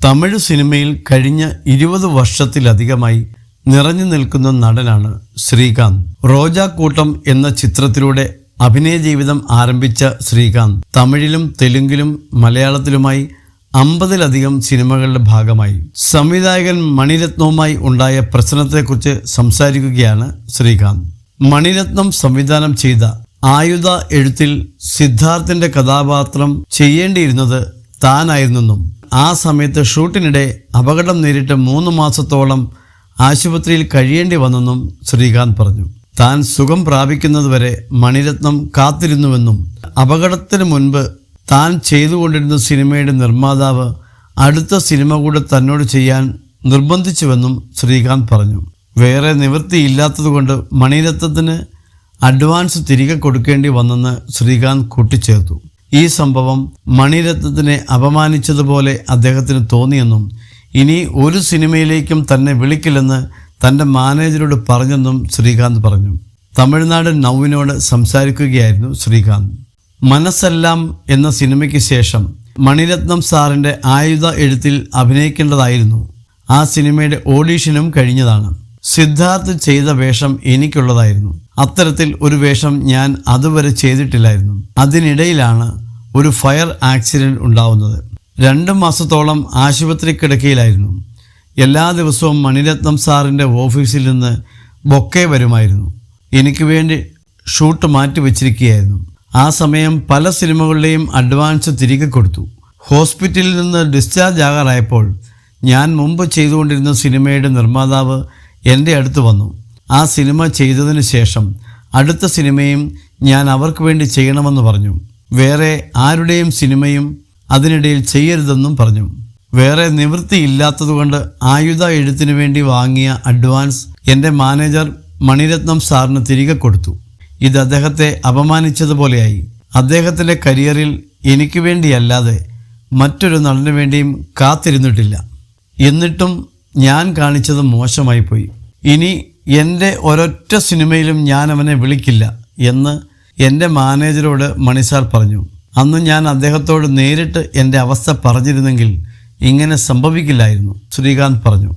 തമിഴ് സിനിമയിൽ കഴിഞ്ഞ 20 വർഷത്തിലധികമായി നിറഞ്ഞു നിൽക്കുന്ന നടനാണ് ശ്രീകാന്ത്. റോജാക്കൂട്ടം എന്ന ചിത്രത്തിലൂടെ അഭിനയ ജീവിതം ആരംഭിച്ച ശ്രീകാന്ത് തമിഴിലും തെലുങ്കിലും മലയാളത്തിലുമായി 50-ലധികം സിനിമകളുടെ ഭാഗമായി. സംവിധായകൻ മണിരത്നവുമായി ഉണ്ടായ പ്രശ്നത്തെക്കുറിച്ച് സംസാരിക്കുകയാണ് ശ്രീകാന്ത്. മണിരത്നം സംവിധാനം ചെയ്ത ആയുധ എഴുത്തിൽ സിദ്ധാർത്ഥിന്റെ കഥാപാത്രം ചെയ്യേണ്ടിയിരുന്നത് താനായിരുന്നെന്നും ആ സമയത്ത് ഷൂട്ടിനിടെ അപകടം നേരിട്ട് 3 മാസത്തോളം ആശുപത്രിയിൽ കഴിയേണ്ടി വന്നെന്നും ശ്രീകാന്ത് പറഞ്ഞു. താൻ സുഖം പ്രാപിക്കുന്നതുവരെ മണിരത്നം കാത്തിരുന്നുവെന്നും അപകടത്തിന് മുൻപ് താൻ ചെയ്തുകൊണ്ടിരുന്ന സിനിമയുടെ നിർമ്മാതാവ് അടുത്ത സിനിമ കൂടെ തന്നോട് ചെയ്യാൻ നിർബന്ധിച്ചുവെന്നും ശ്രീകാന്ത് പറഞ്ഞു. വേറെ നിവൃത്തിയില്ലാത്തതുകൊണ്ട് മണിരത്നത്തിന് അഡ്വാൻസ് തിരികെ കൊടുക്കേണ്ടി വന്നെന്ന് ശ്രീകാന്ത് കൂട്ടിച്ചേർത്തു. ഈ സംഭവം മണിരത്നത്തിനെ അപമാനിച്ചതുപോലെ അദ്ദേഹത്തിന് തോന്നിയെന്നും ഇനി ഒരു സിനിമയിലേക്കും തന്നെ വിളിക്കില്ലെന്ന് തൻ്റെ മാനേജരോട് പറഞ്ഞെന്നും ശ്രീകാന്ത് പറഞ്ഞു. തമിഴ്നാട് നൗവിനോട് സംസാരിക്കുകയായിരുന്നു ശ്രീകാന്ത്. മനസ്സെല്ലാം എന്ന സിനിമയ്ക്ക് ശേഷം മണിരത്നം സാറിൻ്റെ ആയുധ എഴുത്തിൽ അഭിനയിക്കേണ്ടതായിരുന്നു. ആ സിനിമയുടെ ഓഡീഷനും കഴിഞ്ഞതാണ്. സിദ്ധാർത്ഥ് ചെയ്ത വേഷം എനിക്കുള്ളതായിരുന്നു. അത്തരത്തിൽ ഒരു വേഷം ഞാൻ അതുവരെ ചെയ്തിട്ടില്ലായിരുന്നു. അതിനിടയിലാണ് ഒരു ഫയർ ആക്സിഡൻറ്റ് ഉണ്ടാവുന്നത്. 2 മാസത്തോളം ആശുപത്രി കിടക്കയിലായിരുന്നു. എല്ലാ ദിവസവും മണിരത്നം സാറിൻ്റെ ഓഫീസിൽ നിന്ന് ബൊക്കെ വരുമായിരുന്നു. എനിക്ക് വേണ്ടി ഷൂട്ട് മാറ്റിവെച്ചിരിക്കുകയായിരുന്നു. ആ സമയം പല സിനിമകളുടെയും അഡ്വാൻസ് തിരികെ കൊടുത്തു. ഹോസ്പിറ്റലിൽ നിന്ന് ഡിസ്ചാർജ് ആകാറായപ്പോൾ ഞാൻ മുമ്പ് ചെയ്തുകൊണ്ടിരുന്ന സിനിമയുടെ നിർമ്മാതാവ് എൻ്റെ അടുത്ത് വന്നു. ആ സിനിമ ചെയ്തതിന് ശേഷം അടുത്ത സിനിമയും ഞാൻ അവർക്ക് വേണ്ടി ചെയ്യണമെന്ന് പറഞ്ഞു. വേറെ ആരുടെയും സിനിമയും അതിനിടയിൽ ചെയ്യരുതെന്നും പറഞ്ഞു. വേറെ നിവൃത്തിയില്ലാത്തതുകൊണ്ട് ആയുധ എഴുത്തിന് വേണ്ടി വാങ്ങിയ അഡ്വാൻസ് എൻ്റെ മാനേജർ മണിരത്നം സാറിന് തിരികെ കൊടുത്തു. ഇത് അദ്ദേഹത്തെ അപമാനിച്ചതുപോലെയായി. അദ്ദേഹത്തിൻ്റെ കരിയറിൽ എനിക്ക് വേണ്ടിയല്ലാതെ മറ്റൊരു നടന് വേണ്ടിയും കാത്തിരുന്നിട്ടില്ല. എന്നിട്ടും ഞാൻ കാണിച്ചത് മോശമായിപ്പോയി. ഇനി എൻ്റെ ഒരൊറ്റ സിനിമയിലും ഞാൻ അവനെ വിളിക്കില്ല എന്ന് എൻ്റെ മാനേജരോട് മണിസാർ പറഞ്ഞു. അന്ന് ഞാൻ അദ്ദേഹത്തോട് നേരിട്ട് എൻ്റെ അവസ്ഥ പറഞ്ഞിരുന്നെങ്കിൽ ഇങ്ങനെ സംഭവിക്കില്ലായിരുന്നു, ശ്രീകാന്ത് പറഞ്ഞു.